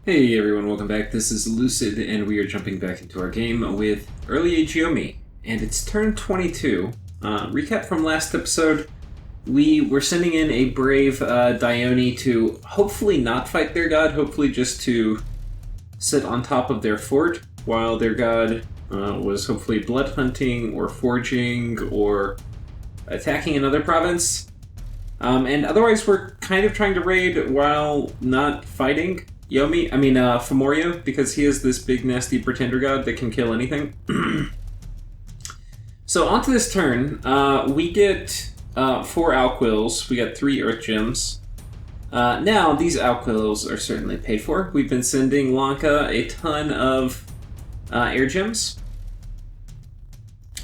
Hey everyone, welcome back. This is Lucid, and we are jumping back into our game with Early Age Yomi. And it's turn 22. Recap from last episode, we were sending in a brave Dione to hopefully not fight their god, hopefully just to sit on top of their fort, while their god was hopefully blood hunting, or forging, or attacking another province. And otherwise we're kind of trying to raid while not fighting Fomoriya, because he is this big nasty pretender god that can kill anything. So onto this turn, we get 4 Alquils, we got 3 Earth Gems. Now, these Alquils are certainly paid for. We've been sending Lanka a ton of Air Gems.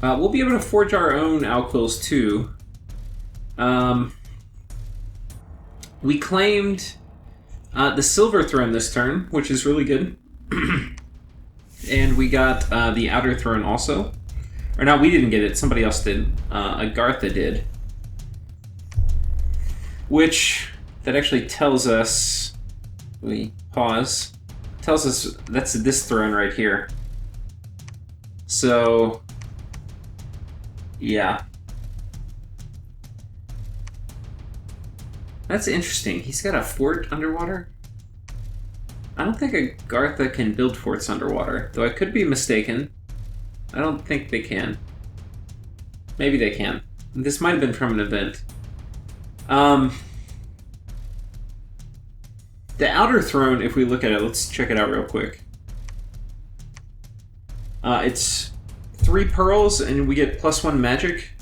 We'll be able to forge our own Alquils too. We claimed the Silver Throne this turn, which is really good. And we got the Outer Throne also. Or no, we didn't get it, somebody else did. Agartha did. Which, that actually tells us... We pause. Tells us that's this throne right here. So... yeah. That's interesting. He's got a fort underwater? I don't think Agartha can build forts underwater, though I could be mistaken. I don't think they can. Maybe they can. This might have been from an event. The Outer Throne, if we look at it, let's check it out real quick. It's 3 pearls, and we get +1 magic.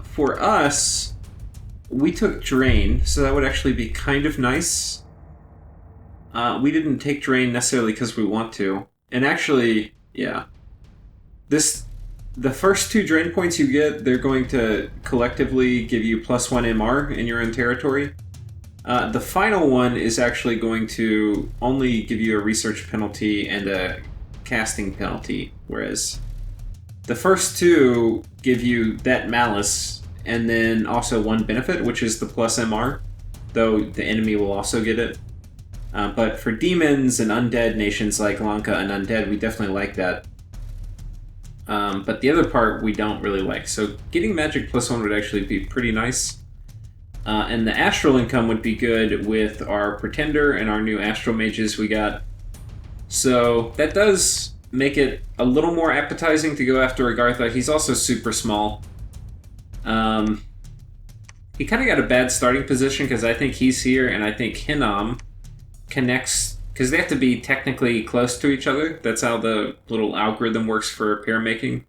For us... we took Drain, so that would actually be kind of nice. We didn't take Drain necessarily because we want to. And actually, yeah. The first 2 Drain points you get, they're going to collectively give you +1 MR in your own territory. The final one is actually going to only give you a research penalty and a casting penalty, whereas the first 2 give you that Malice, and then also 1 benefit, which is the +MR, though the enemy will also get it. But for demons and undead nations like Lanka and Undead, we definitely like that. But the other part we don't really like. So getting magic +1 would actually be pretty nice. And the astral income would be good with our pretender and our new astral mages we got. So that does make it a little more appetizing to go after Agartha. He's also super small. He kind of got a bad starting position because I think he's here and I think Hinam connects, because they have to be technically close to each other. That's how the little algorithm works for pair making.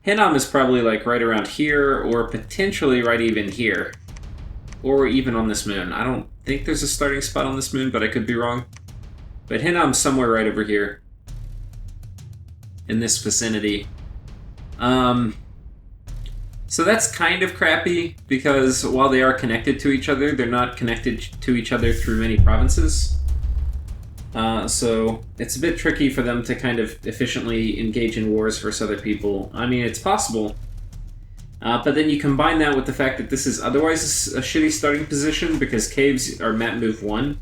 Hinam is probably like right around here, or potentially right even here. Or even on this moon. I don't think there's a starting spot on this moon, but I could be wrong. But Hinam's somewhere right over here. In this vicinity. So that's kind of crappy, because while they are connected to each other, they're not connected to each other through many provinces. So it's a bit tricky for them to kind of efficiently engage in wars versus other people. I mean, it's possible. But then you combine that with the fact that this is otherwise a shitty starting position, because caves are map move 1.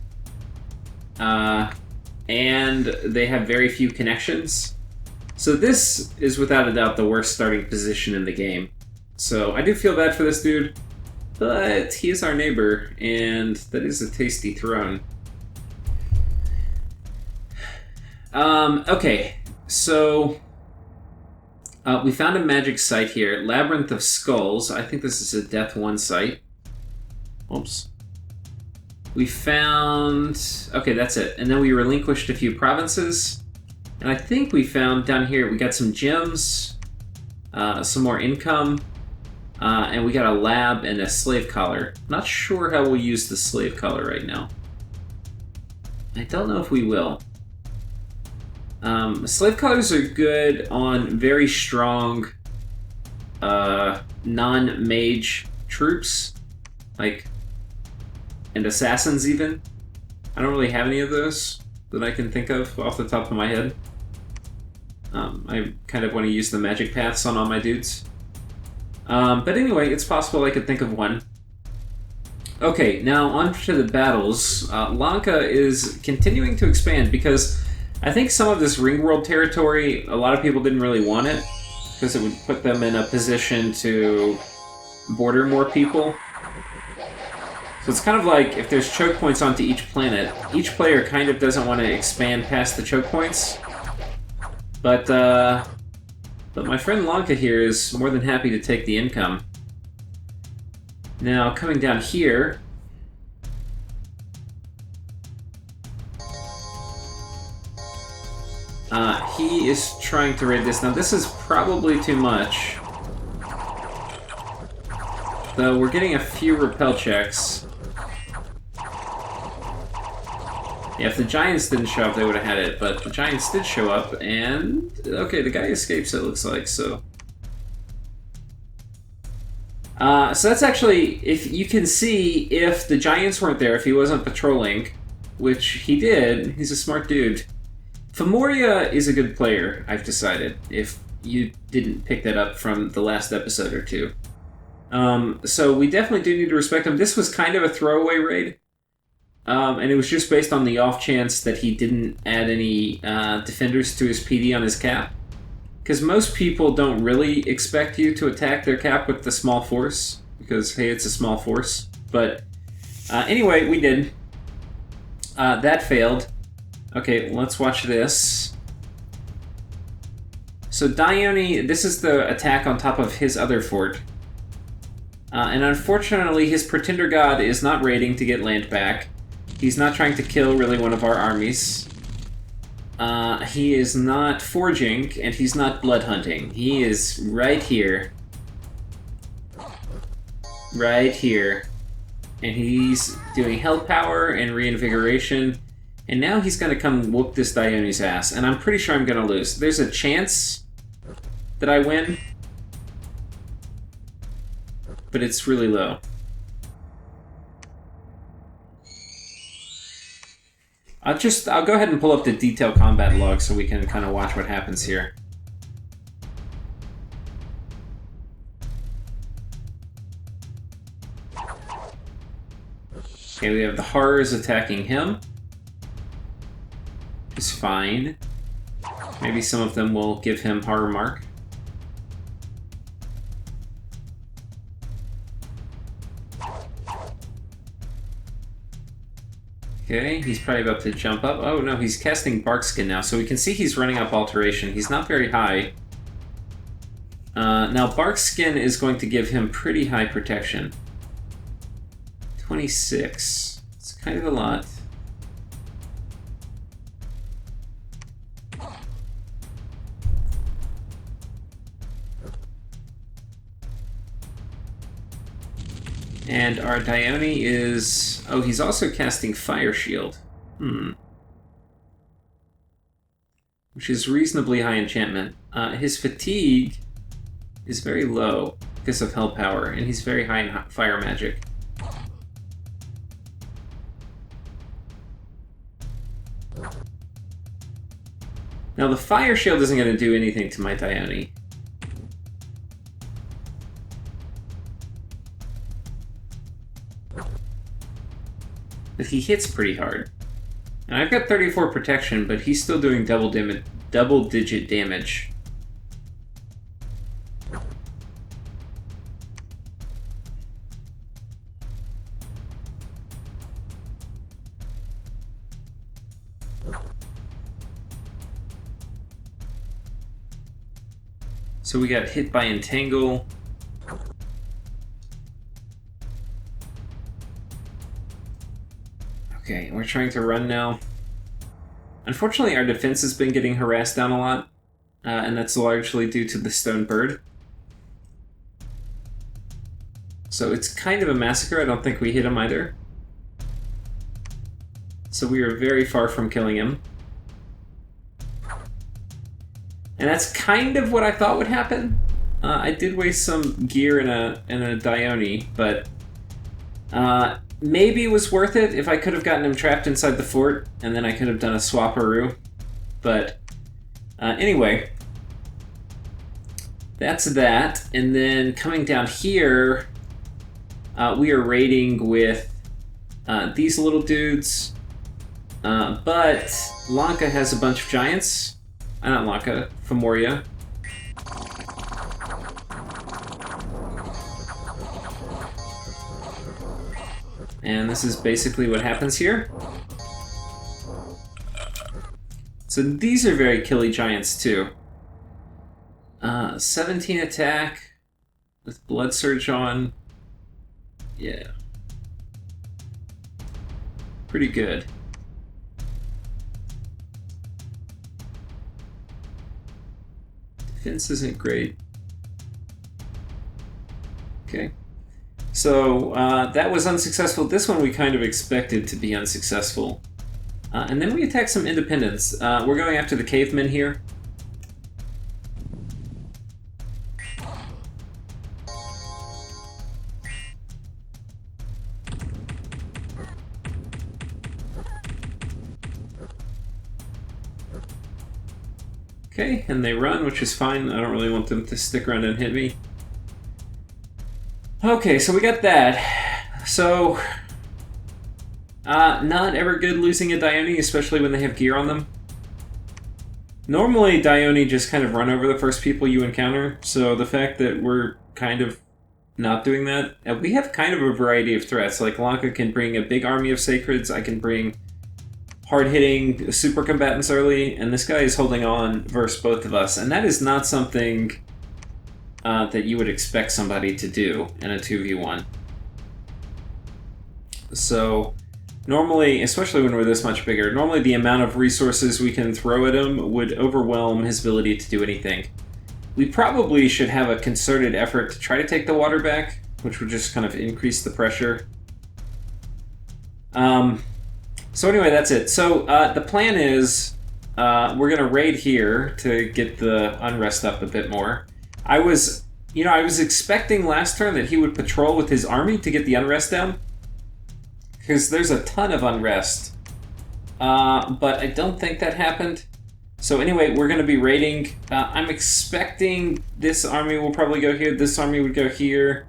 And they have very few connections. So this is without a doubt the worst starting position in the game. So I do feel bad for this dude, but he is our neighbor, and that is a tasty throne. Okay, so we found a magic site here, Labyrinth of Skulls. I think this is a Death 1 site. Oops. We found... okay, that's it. And then we relinquished a few provinces. And I think we found down here, we got some gems, some more income, and we got a lab and a slave collar. Not sure how we'll use the slave collar right now. I don't know if we will. Slave collars are good on very strong non-mage troops, like, and assassins even. I don't really have any of those that I can think of off the top of my head. I kind of want to use the magic paths on all my dudes. But anyway, it's possible I could think of one. Okay, now on to the battles. Lanka is continuing to expand because I think some of this ring world territory, a lot of people didn't really want it because it would put them in a position to border more people. So it's kind of like if there's choke points onto each planet, each player kind of doesn't want to expand past the choke points. But my friend Lanka here is more than happy to take the income. Now, coming down here... he is trying to raid this. Now, this is probably too much. Though we're getting a few repel checks. Yeah, if the Giants didn't show up, they would have had it. But the Giants did show up, and... okay, the guy escapes, it looks like, so... so that's actually, if you can see, if the Giants weren't there, if he wasn't patrolling, which he did, he's a smart dude. Femoria is a good player, I've decided, if you didn't pick that up from the last episode or two. So we definitely do need to respect him. This was kind of a throwaway raid, and it was just based on the off chance that he didn't add any defenders to his PD on his cap. Because most people don't really expect you to attack their cap with the small force, because, hey, it's a small force. But anyway, we did. That failed. Okay, let's watch this. So Dione, this is the attack on top of his other fort. And unfortunately, his Pretender God is not raiding to get land back. He's not trying to kill really one of our armies. He is not forging, and he's not blood hunting. He is right here. Right here. And he's doing health power and reinvigoration. And now he's going to come whoop this Dione's ass. And I'm pretty sure I'm going to lose. There's a chance that I win. But it's really low. I'll go ahead and pull up the detailed combat log so we can kind of watch what happens here. Okay, we have the horrors attacking him. It's fine. Maybe some of them will give him horror mark. Okay, he's probably about to jump up. Oh no, he's casting Barkskin now, so we can see he's running up Alteration. He's not very high. Now Barkskin is going to give him pretty high protection. 26. It's kind of a lot. And our Dione is... oh, he's also casting Fire Shield. Which is reasonably high enchantment. His fatigue is very low because of Hell Power, and he's very high in Fire Magic. Now the Fire Shield isn't going to do anything to my Dione. But he hits pretty hard. And I've got 34 protection, but he's still doing double-digit damage. So we got hit by Entangle. Okay, we're trying to run now. Unfortunately, our defense has been getting harassed down a lot, and that's largely due to the Stone Bird. So it's kind of a massacre. I don't think we hit him either. So we are very far from killing him. And that's kind of what I thought would happen. I did waste some gear in a Dione, but maybe it was worth it if I could have gotten him trapped inside the fort, and then I could have done a swapperoo. But anyway, that's that. And then coming down here, we are raiding with these little dudes. But Lanka has a bunch of giants. Not Lanka, Femoria. And this is basically what happens here. So these are very killy giants too. 17 attack with Blood Surge on. Yeah. Pretty good. Defense isn't great. Okay. So that was unsuccessful. This one we kind of expected to be unsuccessful. And then we attack some independents. We're going after the cavemen here. Okay, and they run, which is fine. I don't really want them to stick around and hit me. Okay, so we got that. So, not ever good losing a Dione, especially when they have gear on them. Normally, Dione just kind of run over the first people you encounter, so the fact that we're kind of not doing that... we have kind of a variety of threats. Like, Lanka can bring a big army of Sacreds, I can bring hard-hitting super combatants early, and this guy is holding on versus both of us, and that is not something that you would expect somebody to do in a 2v1. So, normally, especially when we're this much bigger, normally the amount of resources we can throw at him would overwhelm his ability to do anything. We probably should have a concerted effort to try to take the water back, which would just kind of increase the pressure. So anyway, that's it. So the plan is we're going to raid here to get the unrest up a bit more. I was expecting last turn that he would patrol with his army to get the unrest down, because there's a ton of unrest. But I don't think that happened. So anyway, we're going to be raiding. I'm expecting this army will probably go here. This army would go here.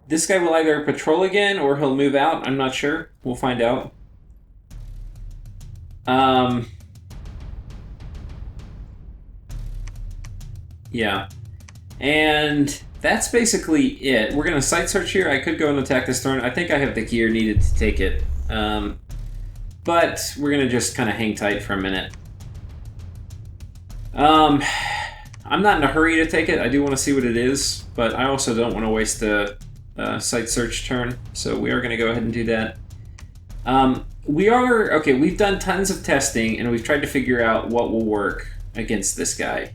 This guy will either patrol again or he'll move out. I'm not sure. We'll find out. Yeah. And that's basically it. We're going to site search here. I could go and attack this turn. I think I have the gear needed to take it. But we're going to just kind of hang tight for a minute. I'm not in a hurry to take it. I do want to see what it is, but I also don't want to waste a site search turn, so we are going to go ahead and do that. We've done tons of testing, and we've tried to figure out what will work against this guy.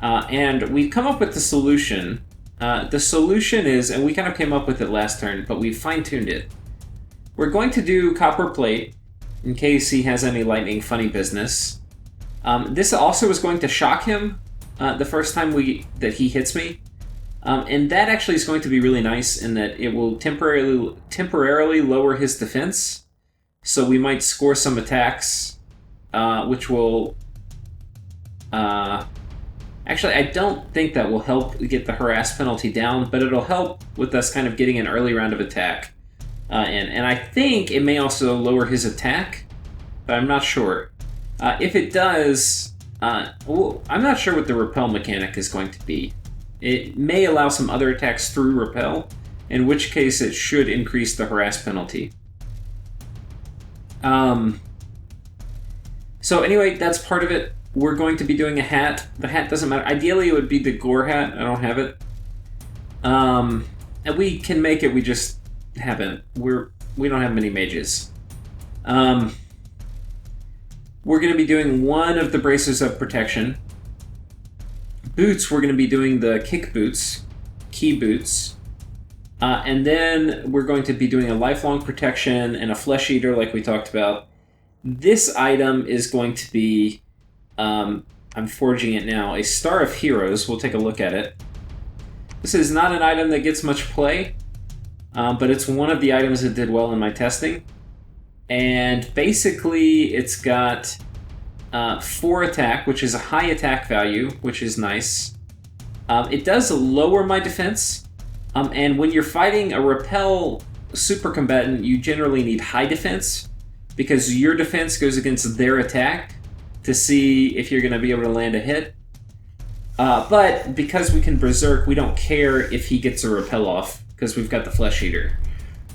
And we've come up with the solution. The solution is, and we kind of came up with it last turn, but we fine-tuned it. We're going to do copper plate, in case he has any lightning funny business. This also is going to shock him the first time that he hits me. And that actually is going to be really nice in that it will temporarily lower his defense. So we might score some attacks, which will... Actually, I don't think that will help get the harass penalty down, but it'll help with us kind of getting an early round of attack. And I think it may also lower his attack, but I'm not sure. If it does, I'm not sure what the repel mechanic is going to be. It may allow some other attacks through repel, in which case it should increase the harass penalty. So anyway, that's part of it. We're going to be doing a hat. The hat doesn't matter. Ideally, it would be the gore hat. I don't have it. And we can make it, we just haven't. We don't have many mages. We're going to be doing one of the braces of protection. Boots, we're going to be doing the kick boots, key boots. And then we're going to be doing a lifelong protection and a flesh eater like we talked about. This item is going to be, I'm forging it now, a Star of Heroes. We'll take a look at it. This is not an item that gets much play, but it's one of the items that did well in my testing. And basically, it's got 4 attack, which is a high attack value, which is nice. It does lower my defense, and when you're fighting a repel super combatant, you generally need high defense, because your defense goes against their attack to see if you're going to be able to land a hit. But because we can berserk, we don't care if he gets a repel off, because we've got the Flesh Eater.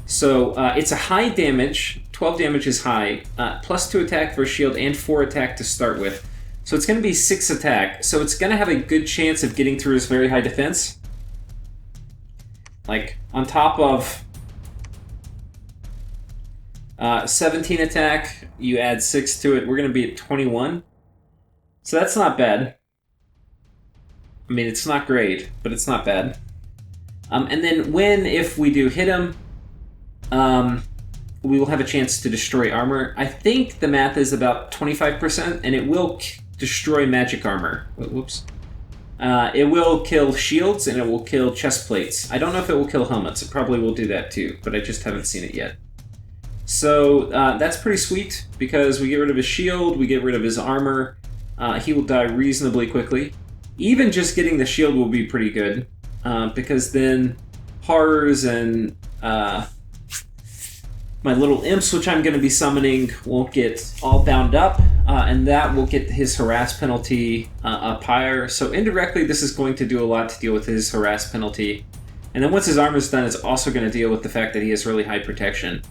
So it's a high damage, 12 damage is high, plus 2 attack for shield and 4 attack to start with. So it's going to be 6 attack, so it's going to have a good chance of getting through his very high defense. Like, on top of 17 attack, you add 6 to it, we're going to be at 21. So that's not bad. I mean, it's not great, but it's not bad. And then if we do hit him, we will have a chance to destroy armor. I think the math is about 25%, and it will destroy magic armor. Whoops. It will kill shields, and it will kill chest plates. I don't know if it will kill helmets. It probably will do that too, but I just haven't seen it yet. So that's pretty sweet, because we get rid of his shield, we get rid of his armor. He will die reasonably quickly. Even just getting the shield will be pretty good, because then horrors and my little imps, which I'm going to be summoning, won't get all bound up, and that will get his harass penalty up higher. So indirectly, this is going to do a lot to deal with his harass penalty. And then once his armor's done, it's also going to deal with the fact that he has really high protection.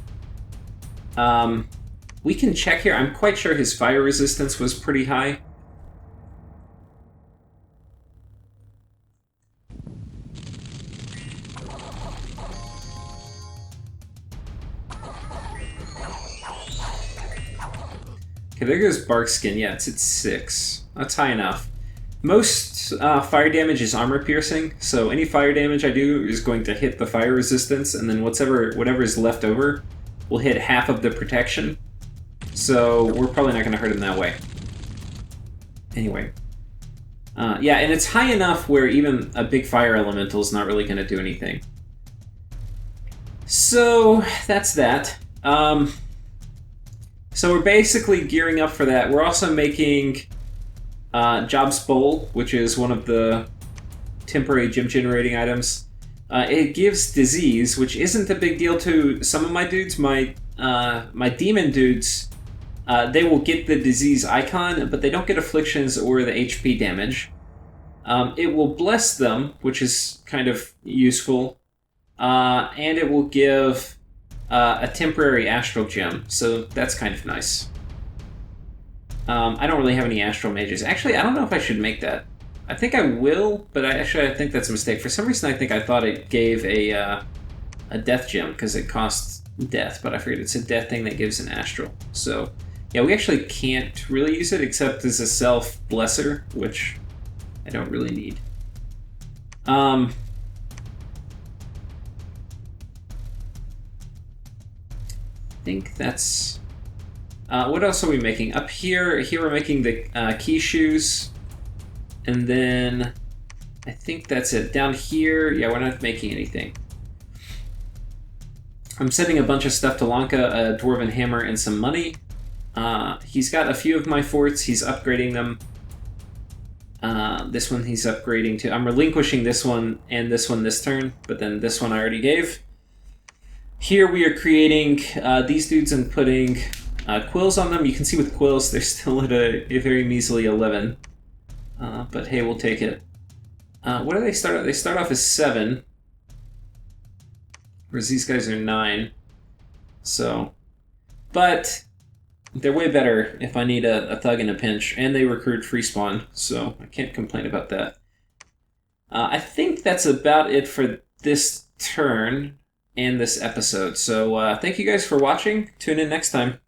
We can check here. I'm quite sure his fire resistance was pretty high. Okay, there goes Barkskin. Yeah, it's at 6. That's high enough. Most fire damage is armor piercing, so any fire damage I do is going to hit the fire resistance, and then whatever is left over will hit half of the protection. So we're probably not going to hurt him that way. Anyway. Yeah, and it's high enough where even a big fire elemental is not really going to do anything. So that's that. So we're basically gearing up for that. We're also making Job's Bowl, which is one of the temporary gem generating items. It gives disease, which isn't a big deal to some of my dudes. My demon dudes, they will get the disease icon, but they don't get afflictions or the HP damage. It will bless them, which is kind of useful, and it will give a temporary astral gem, so that's kind of nice. I don't really have any astral mages. Actually, I don't know if I should make that. I think I will, but I think that's a mistake. For some reason, I thought it gave a death gem, because it costs death, but I figured it's a death thing that gives an astral. So, yeah, we actually can't really use it, except as a self-blesser, which I don't really need. I think that's... what else are we making? Up here we're making the key shoes. And then I think that's it. Down here, yeah, we're not making anything. I'm sending a bunch of stuff to Lanka, a dwarven hammer, and some money. He's got a few of my forts. He's upgrading them. This one he's upgrading to. I'm relinquishing this one and this one this turn, but then this one I already gave. Here we are creating these dudes and putting quills on them. You can see with quills, they're still at a very measly 11. But hey, we'll take it. What do they start off? They start off as 7. Whereas these guys are 9. So, but they're way better if I need a thug in a pinch. And they recruit free spawn, so I can't complain about that. I think that's about it for this turn and this episode. So thank you guys for watching. Tune in next time.